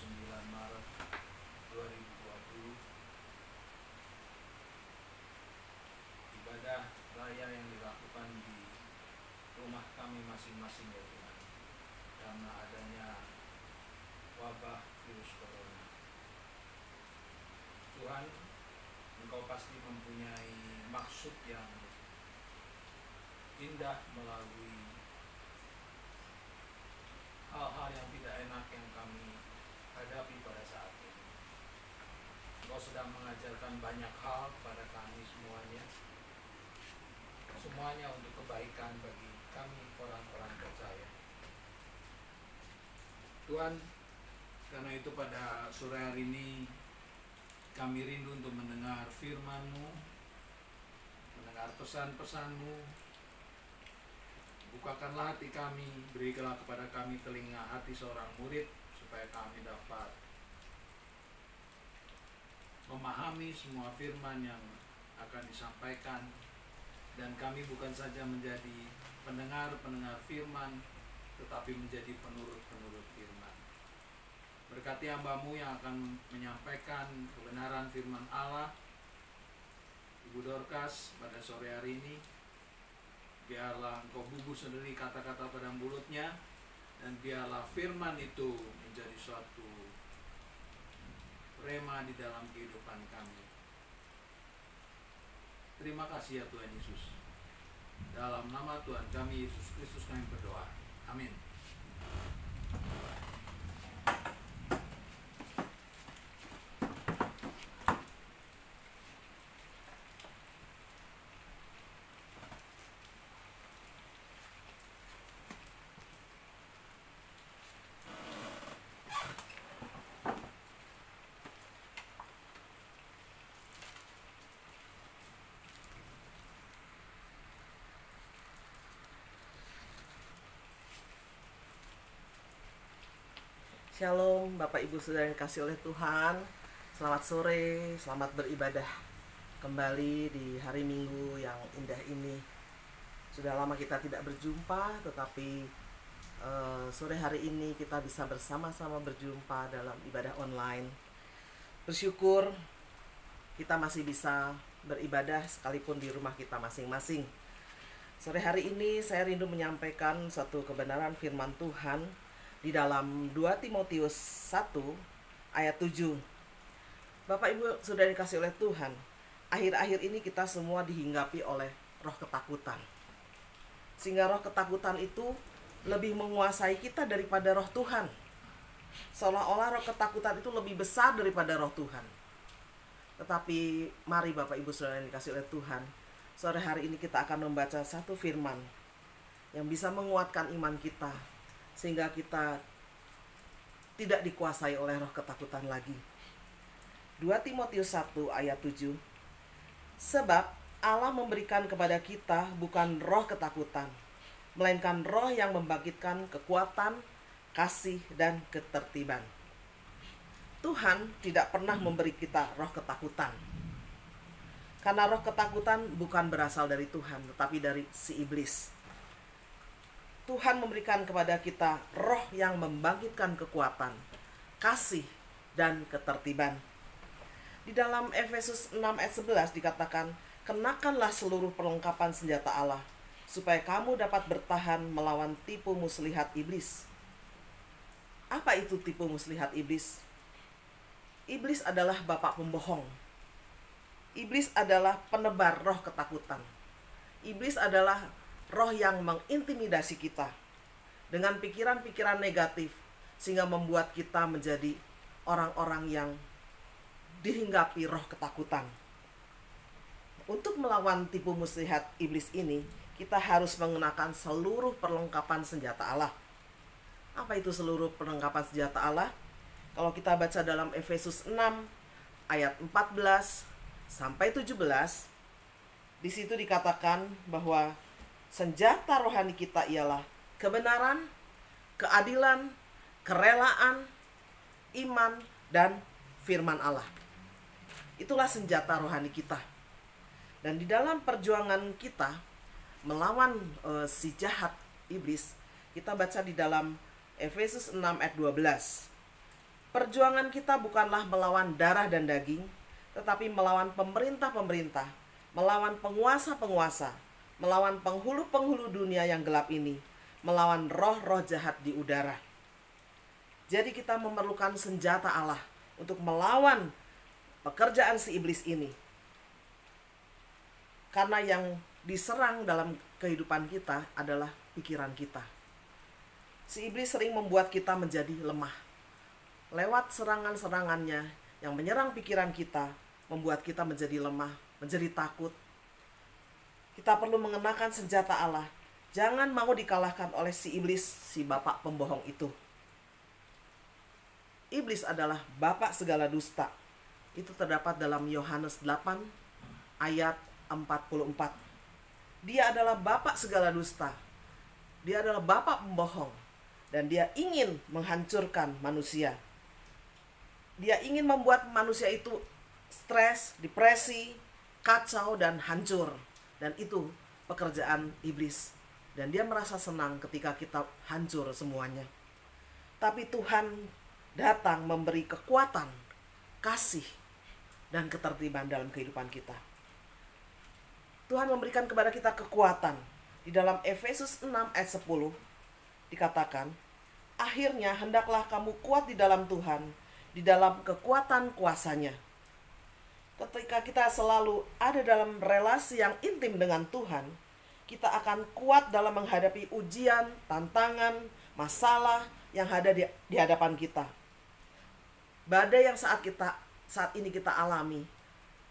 29 Maret 2020, ibadah raya yang dilakukan di rumah kami masing-masing ya Tuhan, karena adanya wabah virus corona. Tuhan, Engkau pasti mempunyai maksud yang indah melalui hal-hal yang tidak enak yang kami hadapi pada saat ini. Engkau sedang mengajarkan banyak hal kepada kami semuanya untuk kebaikan bagi kami orang-orang percaya. Tuhan, karena itu pada sore hari ini kami rindu untuk mendengar firman-Mu, mendengar pesan-pesan-Mu. Bukakanlah hati kami, berikanlah kepada kami telinga hati seorang murid, supaya kami dapat memahami semua firman yang akan disampaikan, dan kami bukan saja menjadi pendengar-pendengar firman, tetapi menjadi penurut-penurut firman. Berkati hamba-Mu yang akan menyampaikan kebenaran firman Allah, Ibu Dorcas, pada sore hari ini. Biarlah Engkau bubuh sendiri kata-kata pada mulutnya, dan biarlah firman itu menjadi suatu rema di dalam kehidupan kami. Terima kasih ya Tuhan Yesus. Dalam nama Tuhan kami Yesus Kristus kami berdoa. Amin. Shalom Bapak Ibu Saudara yang dikasih oleh Tuhan. Selamat sore, selamat beribadah kembali di hari Minggu yang indah ini. Sudah lama kita tidak berjumpa, tetapi sore hari ini kita bisa bersama-sama berjumpa dalam ibadah online. Bersyukur kita masih bisa beribadah sekalipun di rumah kita masing-masing. Sore hari ini saya rindu menyampaikan satu kebenaran firman Tuhan di dalam 2 Timotius 1 ayat 7. Bapak Ibu sudah dikasih oleh Tuhan, akhir-akhir ini kita semua dihinggapi oleh roh ketakutan. Sehingga roh ketakutan itu lebih menguasai kita daripada roh Tuhan. Seolah-olah roh ketakutan itu lebih besar daripada roh Tuhan. Tetapi mari Bapak Ibu saudara yang dikasih oleh Tuhan, sore hari ini kita akan membaca satu firman yang bisa menguatkan iman kita, sehingga kita tidak dikuasai oleh roh ketakutan lagi. 2 Timotius 1 ayat 7. Sebab Allah memberikan kepada kita bukan roh ketakutan, melainkan roh yang membangkitkan kekuatan, kasih, dan ketertiban. Tuhan tidak pernah memberi kita roh ketakutan, karena roh ketakutan bukan berasal dari Tuhan, tetapi dari si iblis. Tuhan memberikan kepada kita roh yang membangkitkan kekuatan, kasih, dan ketertiban. Di dalam Efesus 6 ayat 11 dikatakan, kenakanlah seluruh perlengkapan senjata Allah, supaya kamu dapat bertahan melawan tipu muslihat iblis. Apa itu tipu muslihat iblis? Iblis adalah bapa pembohong. Iblis adalah penebar roh ketakutan. Iblis adalah roh yang mengintimidasi kita dengan pikiran-pikiran negatif, sehingga membuat kita menjadi orang-orang yang dihinggapi roh ketakutan. Untuk melawan tipu muslihat iblis ini, kita harus mengenakan seluruh perlengkapan senjata Allah. Apa itu seluruh perlengkapan senjata Allah? Kalau kita baca dalam Efesus 6 ayat 14 sampai 17, di situ dikatakan bahwa senjata rohani kita ialah kebenaran, keadilan, kerelaan, iman, dan firman Allah. Itulah senjata rohani kita. Dan di dalam perjuangan kita melawan si jahat iblis, kita baca di dalam Efesus 6 ayat 12. Perjuangan kita bukanlah melawan darah dan daging, tetapi melawan pemerintah-pemerintah, melawan penguasa-penguasa, melawan penghulu-penghulu dunia yang gelap ini, melawan roh-roh jahat di udara. Jadi kita memerlukan senjata Allah untuk melawan pekerjaan si iblis ini. Karena yang diserang dalam kehidupan kita adalah pikiran kita. Si iblis sering membuat kita menjadi lemah. Lewat serangan-serangannya yang menyerang pikiran kita, membuat kita menjadi lemah, menjadi takut. Kita perlu mengenakan senjata Allah. Jangan mau dikalahkan oleh si iblis, si bapak pembohong itu. Iblis adalah bapak segala dusta. Itu terdapat dalam Yohanes 8 ayat 44. Dia adalah bapak segala dusta. Dia adalah bapak pembohong. Dan dia ingin menghancurkan manusia. Dia ingin membuat manusia itu stres, depresi, kacau, dan hancur. Dan itu pekerjaan iblis. Dan dia merasa senang ketika kita hancur semuanya. Tapi Tuhan datang memberi kekuatan, kasih, dan ketertiban dalam kehidupan kita. Tuhan memberikan kepada kita kekuatan. Di dalam Efesus 6 ayat 10 dikatakan, akhirnya hendaklah kamu kuat di dalam Tuhan, di dalam kekuatan kuasanya. Ketika kita selalu ada dalam relasi yang intim dengan Tuhan, kita akan kuat dalam menghadapi ujian, tantangan, masalah yang ada di hadapan kita. Badai yang saat ini kita alami,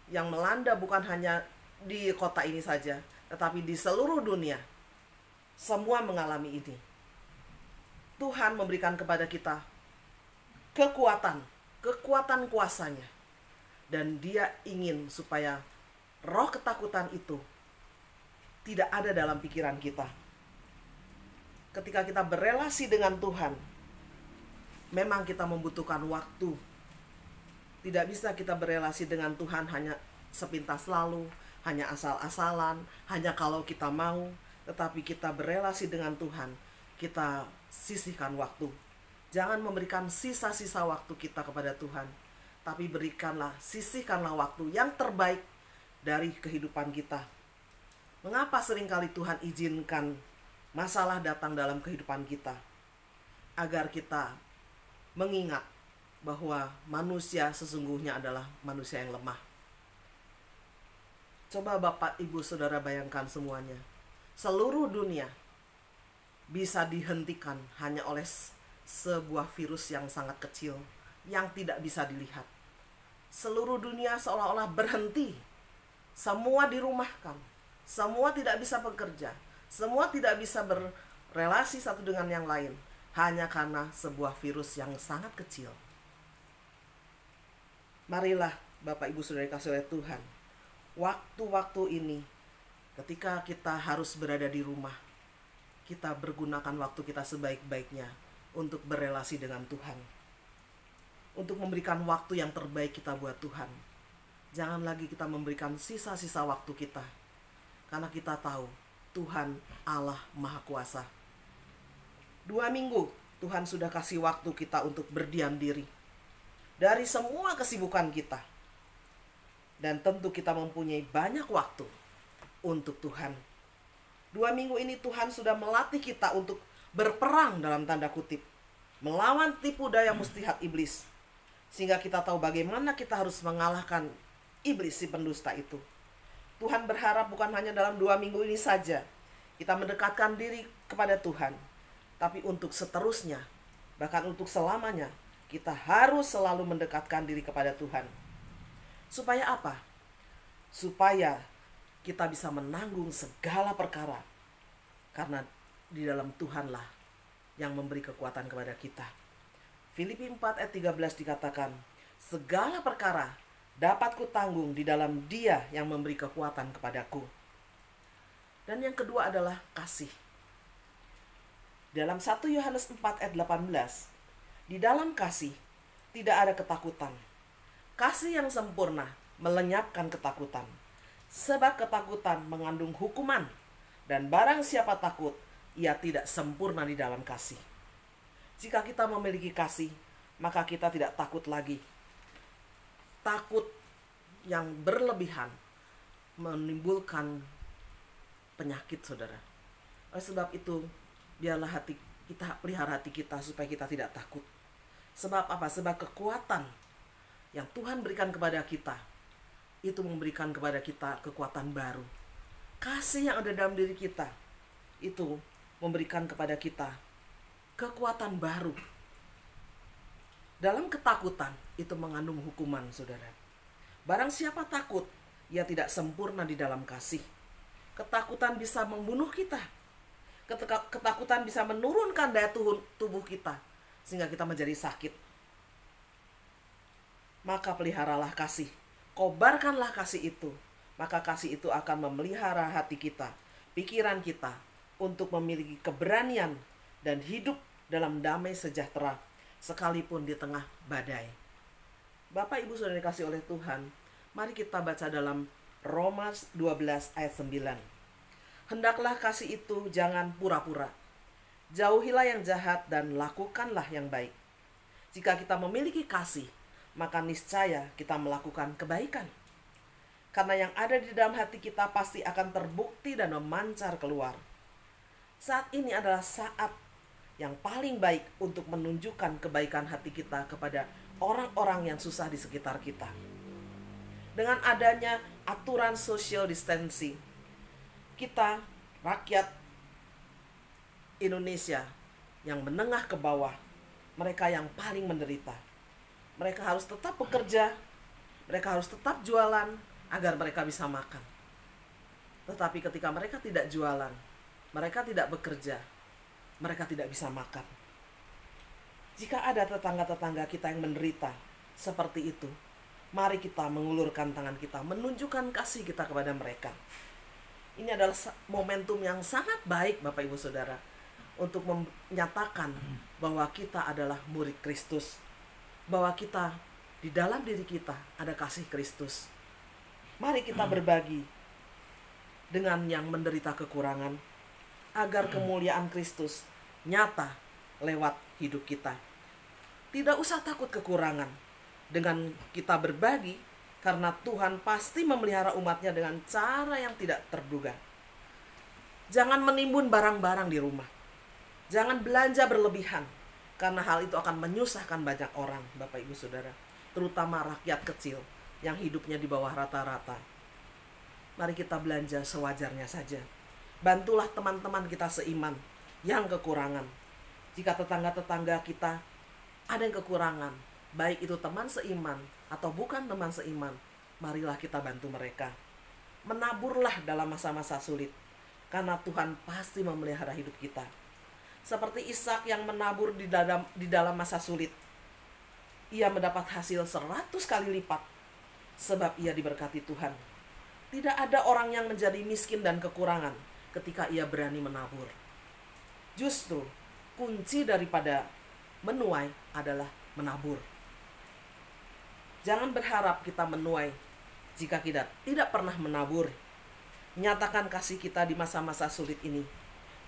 yang melanda bukan hanya di kota ini saja, tetapi di seluruh dunia, semua mengalami ini. Tuhan memberikan kepada kita kekuatan kuasanya. Dan dia ingin supaya roh ketakutan itu tidak ada dalam pikiran kita. Ketika kita berelasi dengan Tuhan, memang kita membutuhkan waktu. Tidak bisa kita berelasi dengan Tuhan hanya sepintas lalu, hanya asal-asalan, hanya kalau kita mau. Tetapi kita berelasi dengan Tuhan, kita sisihkan waktu. Jangan memberikan sisa-sisa waktu kita kepada Tuhan, tapi sisihkanlah waktu yang terbaik dari kehidupan kita. Mengapa seringkali Tuhan izinkan masalah datang dalam kehidupan kita? Agar kita mengingat bahwa manusia sesungguhnya adalah manusia yang lemah. Coba Bapak, Ibu, Saudara bayangkan semuanya. Seluruh dunia bisa dihentikan hanya oleh sebuah virus yang sangat kecil, yang tidak bisa dilihat. Seluruh dunia seolah-olah berhenti. Semua dirumahkan. Semua tidak bisa bekerja. Semua tidak bisa berrelasi satu dengan yang lain. Hanya karena sebuah virus yang sangat kecil. Marilah Bapak Ibu Saudara kasih oleh Tuhan, waktu-waktu ini ketika kita harus berada di rumah, kita bergunakan waktu kita sebaik-baiknya untuk berelasi dengan Tuhan, untuk memberikan waktu yang terbaik kita buat Tuhan. Jangan lagi kita memberikan sisa-sisa waktu kita, karena kita tahu Tuhan Allah Maha Kuasa. 2 minggu Tuhan sudah kasih waktu kita untuk berdiam diri dari semua kesibukan kita. Dan tentu kita mempunyai banyak waktu untuk Tuhan. 2 minggu ini Tuhan sudah melatih kita untuk berperang dalam tanda kutip, melawan tipu daya muslihat iblis, sehingga kita tahu bagaimana kita harus mengalahkan iblis si pendusta itu. Tuhan berharap bukan hanya dalam 2 minggu ini saja kita mendekatkan diri kepada Tuhan, tapi untuk seterusnya, bahkan untuk selamanya, kita harus selalu mendekatkan diri kepada Tuhan. Supaya apa? Supaya kita bisa menanggung segala perkara, karena di dalam Tuhanlah yang memberi kekuatan kepada kita. Filipi 4 ayat 13 dikatakan, segala perkara dapat kutanggung di dalam Dia yang memberi kekuatan kepadaku. Dan yang kedua adalah kasih. Dalam 1 Yohanes 4 ayat 18, di dalam kasih tidak ada ketakutan. Kasih yang sempurna melenyapkan ketakutan. Sebab ketakutan mengandung hukuman, dan barang siapa takut, ia tidak sempurna di dalam kasih. Jika kita memiliki kasih, maka kita tidak takut lagi. Takut yang berlebihan menimbulkan penyakit, saudara. Oleh sebab itu, biarlah kita pelihara hati kita supaya kita tidak takut. Sebab apa? Sebab kekuatan yang Tuhan berikan kepada kita, itu memberikan kepada kita kekuatan baru. Kasih yang ada dalam diri kita, itu memberikan kepada kita kekuatan baru. Dalam ketakutan itu mengandung hukuman, saudara. Barang siapa takut, ia tidak sempurna di dalam kasih. Ketakutan bisa membunuh kita. Ketakutan bisa menurunkan daya tubuh kita, sehingga kita menjadi sakit. Maka peliharalah kasih. Kobarkanlah kasih itu. Maka kasih itu akan memelihara hati kita, pikiran kita, untuk memiliki keberanian dan hidup dalam damai sejahtera, sekalipun di tengah badai. Bapak Ibu Saudara dikasih oleh Tuhan, mari kita baca dalam Roma 12 ayat 9. Hendaklah kasih itu jangan pura-pura. Jauhilah yang jahat dan lakukanlah yang baik. Jika kita memiliki kasih, maka niscaya kita melakukan kebaikan. Karena yang ada di dalam hati kita pasti akan terbukti dan memancar keluar. Saat ini adalah saat yang paling baik untuk menunjukkan kebaikan hati kita kepada orang-orang yang susah di sekitar kita. Dengan adanya aturan social distancing, kita, rakyat Indonesia yang menengah ke bawah, mereka yang paling menderita. Mereka harus tetap bekerja, mereka harus tetap jualan agar mereka bisa makan. Tetapi ketika mereka tidak jualan, mereka tidak bekerja, mereka tidak bisa makan. Jika ada tetangga-tetangga kita yang menderita seperti itu, mari kita mengulurkan tangan kita, menunjukkan kasih kita kepada mereka. Ini adalah momentum yang sangat baik, Bapak Ibu Saudara, untuk menyatakan bahwa kita adalah murid Kristus, bahwa kita, di dalam diri kita ada kasih Kristus. Mari kita berbagi dengan yang menderita kekurangan, agar kemuliaan Kristus nyata lewat hidup kita. Tidak usah takut kekurangan. Dengan kita berbagi, karena Tuhan pasti memelihara umatnya dengan cara yang tidak terduga. Jangan menimbun barang-barang di rumah. Jangan belanja berlebihan, karena hal itu akan menyusahkan banyak orang, Bapak Ibu Saudara, terutama rakyat kecil yang hidupnya di bawah rata-rata. Mari kita belanja sewajarnya saja. Bantulah teman-teman kita seiman yang kekurangan. Jika tetangga-tetangga kita ada yang kekurangan, baik itu teman seiman atau bukan teman seiman, marilah kita bantu mereka. Menaburlah dalam masa-masa sulit, karena Tuhan pasti memelihara hidup kita. Seperti Ishak yang menabur di dalam masa sulit, ia mendapat hasil 100 kali lipat, sebab ia diberkati Tuhan. Tidak ada orang yang menjadi miskin dan kekurangan ketika ia berani menabur. Justru kunci daripada menuai adalah menabur. Jangan berharap kita menuai jika kita tidak pernah menabur. Nyatakan kasih kita di masa-masa sulit ini.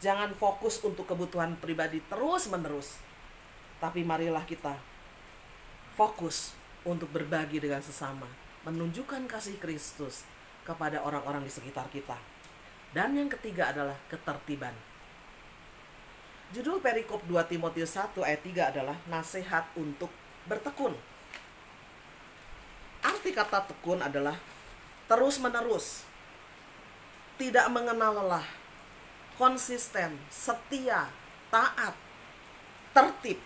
Jangan fokus untuk kebutuhan pribadi terus-menerus, tapi marilah kita fokus untuk berbagi dengan sesama, menunjukkan kasih Kristus kepada orang-orang di sekitar kita. Dan yang ketiga adalah ketertiban. Judul perikop 2 Timotius 1 ayat 3 adalah nasihat untuk bertekun. Arti kata tekun adalah terus-menerus, tidak mengenal lelah, konsisten, setia, taat, tertib.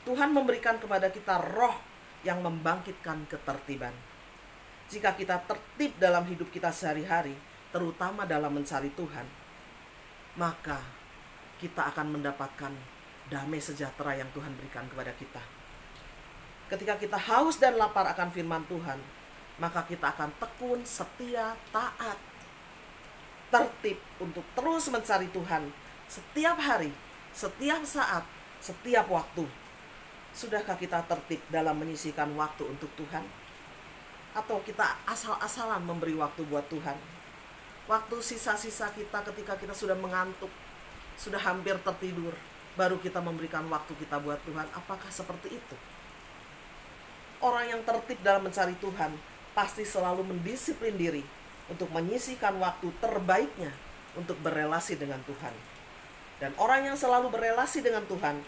Tuhan memberikan kepada kita roh yang membangkitkan ketertiban. Jika kita tertib dalam hidup kita sehari-hari, terutama dalam mencari Tuhan, maka kita akan mendapatkan damai sejahtera yang Tuhan berikan kepada kita. Ketika kita haus dan lapar akan firman Tuhan, maka kita akan tekun, setia, taat, tertib untuk terus mencari Tuhan setiap hari, setiap saat, setiap waktu. Sudahkah kita tertib dalam menyisihkan waktu untuk Tuhan? Atau kita asal-asalan memberi waktu buat Tuhan? Waktu sisa-sisa kita ketika kita sudah mengantuk, sudah hampir tertidur, baru kita memberikan waktu kita buat Tuhan. Apakah seperti itu? Orang yang tertib dalam mencari Tuhan pasti selalu mendisiplin diri untuk menyisihkan waktu terbaiknya untuk berelasi dengan Tuhan. Dan orang yang selalu berelasi dengan Tuhan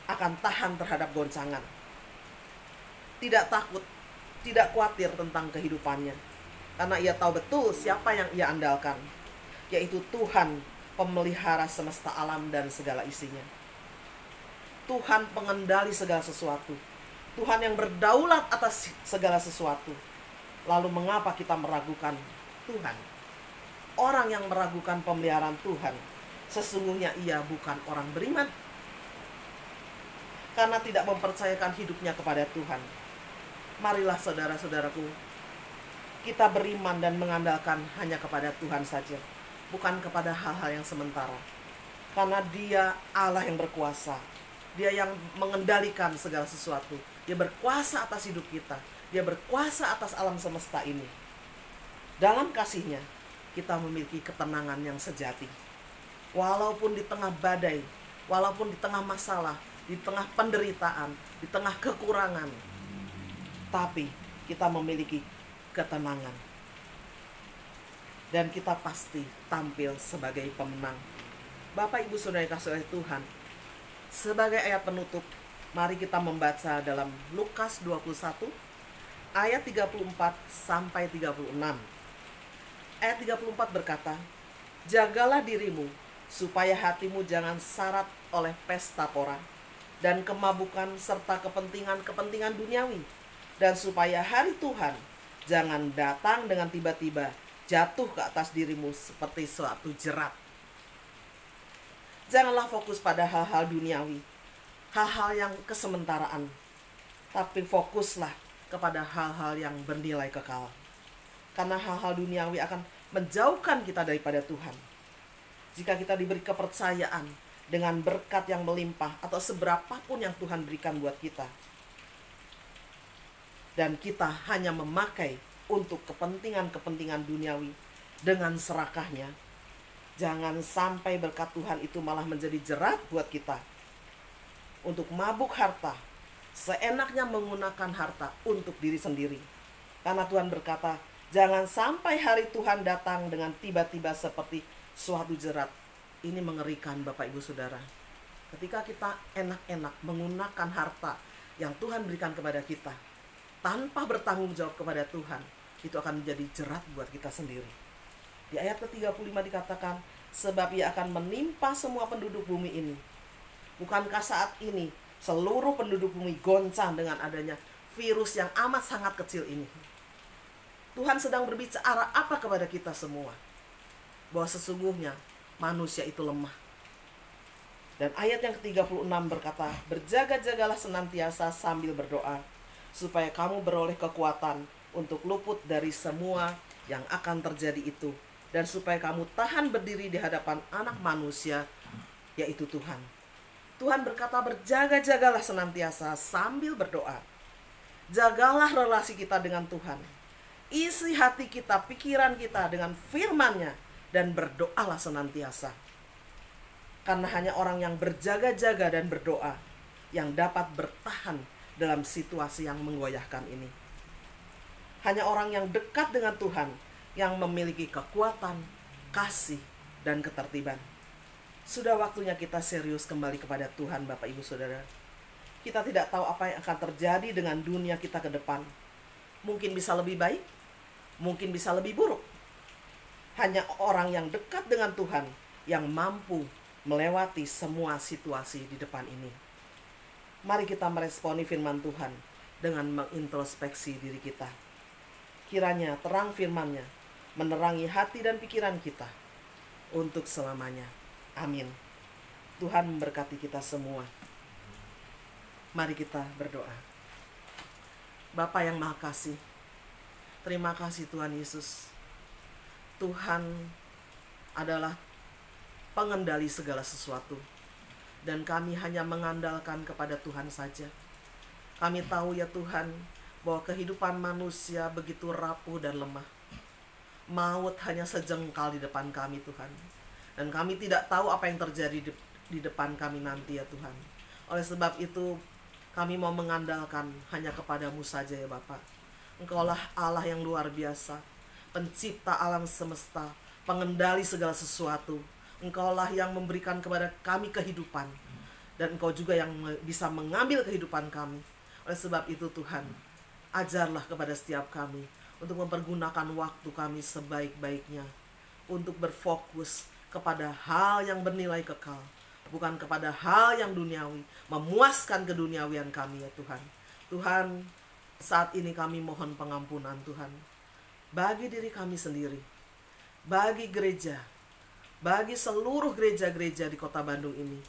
akan tahan terhadap goncangan. Tidak takut, tidak khawatir tentang kehidupannya. Karena ia tahu betul siapa yang ia andalkan, yaitu Tuhan, pemelihara semesta alam dan segala isinya. Tuhan pengendali segala sesuatu. Tuhan yang berdaulat atas segala sesuatu. Lalu mengapa kita meragukan Tuhan? Orang yang meragukan pemeliharaan Tuhan, sesungguhnya ia bukan orang beriman. Karena tidak mempercayakan hidupnya kepada Tuhan. Marilah saudara-saudaraku, kita beriman dan mengandalkan hanya kepada Tuhan saja, bukan kepada hal-hal yang sementara. Karena Dia Allah yang berkuasa. Dia yang mengendalikan segala sesuatu. Dia berkuasa atas hidup kita. Dia berkuasa atas alam semesta ini. Dalam kasih-Nya, kita memiliki ketenangan yang sejati. Walaupun di tengah badai, walaupun di tengah masalah, di tengah penderitaan, di tengah kekurangan, tapi kita memiliki ketenangan. Dan kita pasti tampil sebagai pemenang. Bapak, Ibu, Saudara yang kasih oleh Tuhan, sebagai ayat penutup, mari kita membaca dalam Lukas 21 ayat 34 sampai 36. Ayat 34 berkata, "Jagalah dirimu supaya hatimu jangan syarat oleh pesta pora dan kemabukan serta kepentingan-kepentingan duniawi, dan supaya hari Tuhan jangan datang dengan tiba-tiba jatuh ke atas dirimu seperti suatu jerat." Janganlah fokus pada hal-hal duniawi, hal-hal yang kesementaraan, tapi fokuslah kepada hal-hal yang bernilai kekal. Karena hal-hal duniawi akan menjauhkan kita daripada Tuhan. Jika kita diberi kepercayaan dengan berkat yang melimpah atau seberapapun yang Tuhan berikan buat kita, dan kita hanya memakai untuk kepentingan-kepentingan duniawi dengan serakahnya, jangan sampai berkat Tuhan itu malah menjadi jerat buat kita untuk mabuk harta, seenaknya menggunakan harta untuk diri sendiri. Karena Tuhan berkata, jangan sampai hari Tuhan datang dengan tiba-tiba seperti suatu jerat. Ini mengerikan, Bapak, Ibu, Saudara. Ketika kita enak-enak menggunakan harta yang Tuhan berikan kepada kita tanpa bertanggung jawab kepada Tuhan, itu akan menjadi jerat buat kita sendiri. Di ayat ke-35 dikatakan, sebab Ia akan menimpa semua penduduk bumi ini. Bukankah saat ini seluruh penduduk bumi goncang dengan adanya virus yang amat sangat kecil ini? Tuhan sedang berbicara apa kepada kita semua? Bahwa sesungguhnya manusia itu lemah. Dan ayat yang ke-36 berkata, berjaga-jagalah senantiasa sambil berdoa, supaya kamu beroleh kekuatan untuk luput dari semua yang akan terjadi itu, dan supaya kamu tahan berdiri di hadapan Anak Manusia, yaitu Tuhan. Tuhan berkata, berjaga-jagalah senantiasa sambil berdoa. Jagalah relasi kita dengan Tuhan. Isi hati kita, pikiran kita dengan firman-Nya, dan berdoalah senantiasa. Karena hanya orang yang berjaga-jaga dan berdoa yang dapat bertahan dalam situasi yang menggoyahkan ini. Hanya orang yang dekat dengan Tuhan yang memiliki kekuatan, kasih, dan ketertiban. Sudah waktunya kita serius kembali kepada Tuhan, Bapak, Ibu, Saudara. Kita tidak tahu apa yang akan terjadi dengan dunia kita ke depan. Mungkin bisa lebih baik, mungkin bisa lebih buruk. Hanya orang yang dekat dengan Tuhan yang mampu melewati semua situasi di depan ini. Mari kita meresponi firman Tuhan dengan mengintrospeksi diri kita. Kiranya terang firman-Nya menerangi hati dan pikiran kita untuk selamanya. Amin. Tuhan memberkati kita semua. Mari kita berdoa. Bapa yang Maha Kasih, terima kasih Tuhan Yesus. Tuhan adalah pengendali segala sesuatu, dan kami hanya mengandalkan kepada Tuhan saja. Kami tahu ya Tuhan, bahwa kehidupan manusia begitu rapuh dan lemah. Maut hanya sejengkal di depan kami Tuhan. Dan kami tidak tahu apa yang terjadi di depan kami nanti ya Tuhan. Oleh sebab itu kami mau mengandalkan hanya kepadamu saja ya Bapa. Engkaulah Allah yang luar biasa, pencipta alam semesta, pengendali segala sesuatu. Engkaulah yang memberikan kepada kami kehidupan, dan Engkau juga yang bisa mengambil kehidupan kami. Oleh sebab itu Tuhan, ajarlah kepada setiap kami untuk mempergunakan waktu kami sebaik-baiknya, untuk berfokus kepada hal yang bernilai kekal, bukan kepada hal yang duniawi, memuaskan keduniawian kami ya Tuhan. Tuhan, saat ini kami mohon pengampunan Tuhan, bagi diri kami sendiri, bagi gereja, bagi seluruh gereja-gereja di kota Bandung ini,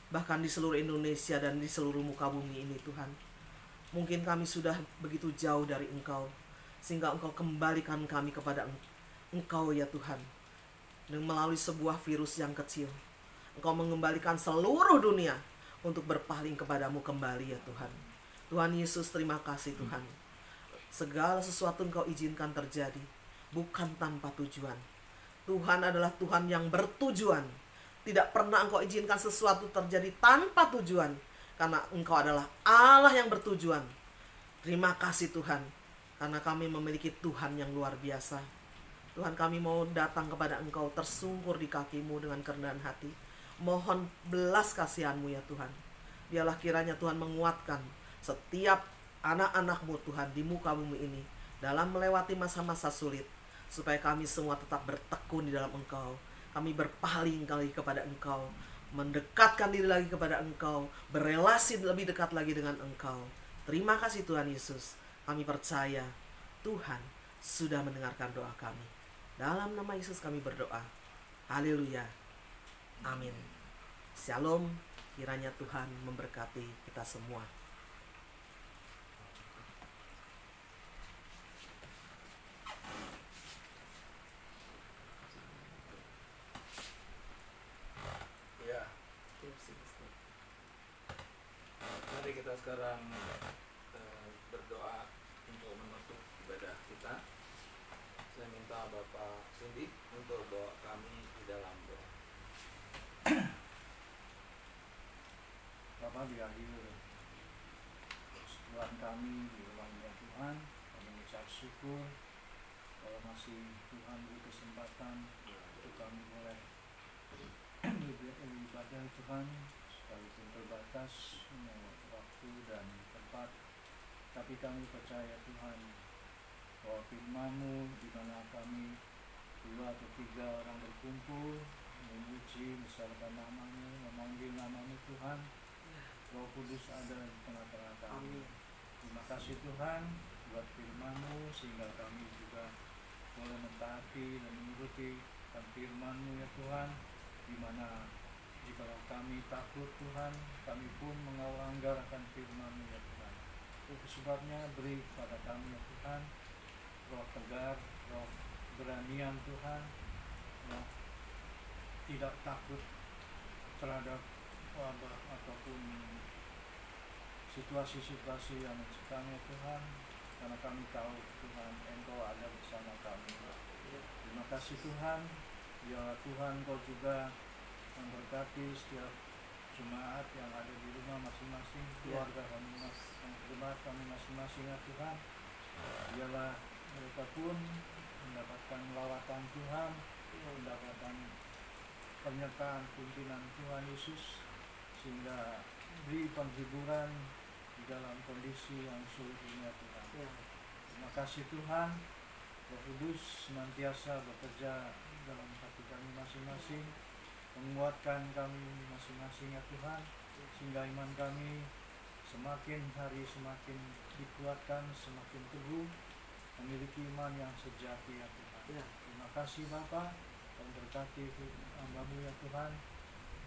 bahkan di seluruh Indonesia dan di seluruh muka bumi ini Tuhan. Mungkin kami sudah begitu jauh dari Engkau, sehingga Engkau kembalikan kami kepada Engkau ya Tuhan. Dan melalui sebuah virus yang kecil, Engkau mengembalikan seluruh dunia untuk berpaling kepadamu kembali ya Tuhan. Tuhan Yesus, terima kasih Tuhan. Segala sesuatu Engkau izinkan terjadi, bukan tanpa tujuan. Tuhan adalah Tuhan yang bertujuan. Tidak pernah Engkau izinkan sesuatu terjadi tanpa tujuan, karena Engkau adalah Allah yang bertujuan. Terima kasih Tuhan, karena kami memiliki Tuhan yang luar biasa. Tuhan, kami mau datang kepada Engkau tersungkur di kaki-Mu dengan kerendahan hati. Mohon belas kasihan-Mu ya Tuhan. Biarlah kiranya Tuhan menguatkan setiap anak-anak-Mu Tuhan di muka bumi ini dalam melewati masa-masa sulit, supaya kami semua tetap bertekun di dalam Engkau. Kami berpaling kali kepada Engkau, mendekatkan diri lagi kepada Engkau, berelasi lebih dekat lagi dengan Engkau. Terima kasih Tuhan Yesus. Kami percaya Tuhan sudah mendengarkan doa kami. Dalam nama Yesus kami berdoa. Haleluya. Amin. Shalom. Kiranya Tuhan memberkati kita semua. Mari kita sekarang berdoa untuk menutup ibadah kita. Saya minta Bapak Cindy untuk bawa kami di dalam doa. Bapak, di akhir Tuhan kami di rumahnya Tuhan, kami mengucap syukur kalau masih Tuhan beri kesempatan untuk kami boleh beribadah Tuhan, sekalipun terbatas waktu dan tempat. Tapi kami percaya Tuhan bahwa firman-Mu di mana kami 2 atau 3 orang berkumpul memuji, misalkan nama-Mu, memanggil nama-Mu Tuhan, Roh Kudus ada di tengah-tengah kami. Terima kasih Tuhan buat firman-Mu, sehingga kami juga boleh mentaati dan mengikuti firman-Mu ya Tuhan, di mana jika kami takut Tuhan, kami pun melanggar akan firman-Mu ya Tuhan. Itu sebabnya beri kepada kami ya Tuhan roh tegar, roh beranian Tuhan, roh tidak takut terhadap wabah ataupun situasi-situasi yang mencekam ya Tuhan, karena kami tahu Tuhan Engkau ada bersama kami. Terima kasih Tuhan. Biarlah Tuhan Engkau juga memberkati setiap jemaat yang ada di rumah masing-masing, keluarga kami, jemaat kami masing-masing ya Tuhan. Biarlah mereka pun mendapatkan lawatan Tuhan, mendapatkan penyertaan pimpinan Tuhan Yesus, sehingga beri penghiburan di dalam kondisi yang sulit ini ya Tuhan. Terima kasih Tuhan. Roh Kudus senantiasa bekerja dalam hati kami masing-masing, menguatkan kami masing-masing ya Tuhan, sehingga iman kami semakin hari semakin dikuatkan, semakin teguh, memiliki iman yang sejati ya Tuhan. Terima kasih Bapa, memberkati hamba-Mu ya Tuhan,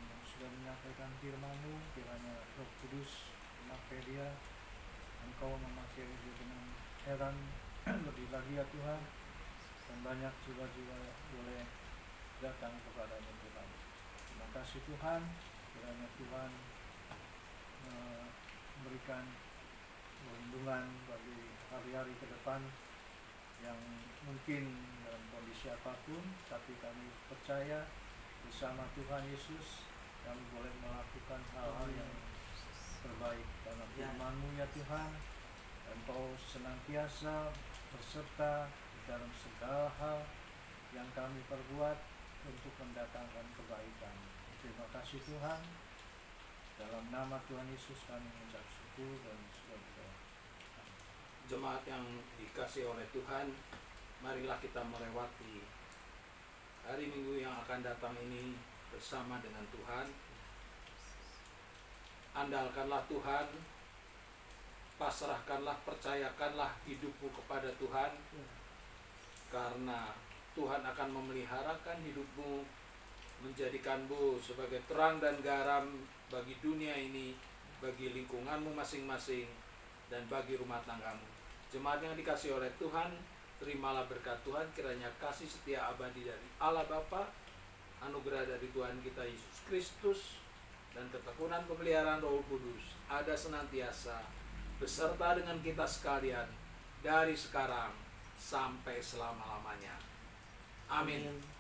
yang sudah menyampaikan firman-Mu. Kiranya Roh Kudus memakai dia, Engkau memakai dia dengan heran lebih lagi ya Tuhan, dan banyak jiwa-jiwa boleh datang kepada-Mu Tuhan. Terima kasih Tuhan. Kiranya Tuhan memberikan perlindungan bagi hari-hari ke depan yang mungkin dalam kondisi apapun, tapi kami percaya bersama Tuhan Yesus kami boleh melakukan hal-hal yang terbaik karena firman-Mu ya Tuhan. Engkau senantiasa berserta di dalam segala hal yang kami perbuat untuk mendatangkan kebaikan. Terima kasih Tuhan. Dalam nama Tuhan Yesus kami mengucap syukur dan suka berdoa. Jemaat yang dikasih oleh Tuhan, marilah kita melewati hari Minggu yang akan datang ini bersama dengan Tuhan. Andalkanlah Tuhan, pasrahkanlah, percayakanlah hidupmu kepada Tuhan, karena Tuhan akan memeliharakan hidupmu, menjadikanmu sebagai terang dan garam bagi dunia ini, bagi lingkunganmu masing-masing, dan bagi rumah tanggamu. Jemaat yang dikasih oleh Tuhan, terimalah berkat Tuhan, kiranya kasih setia abadi dari Allah Bapa, anugerah dari Tuhan kita Yesus Kristus, dan ketekunan pemeliharaan Roh Kudus ada senantiasa beserta dengan kita sekalian dari sekarang sampai selama-lamanya. Amin.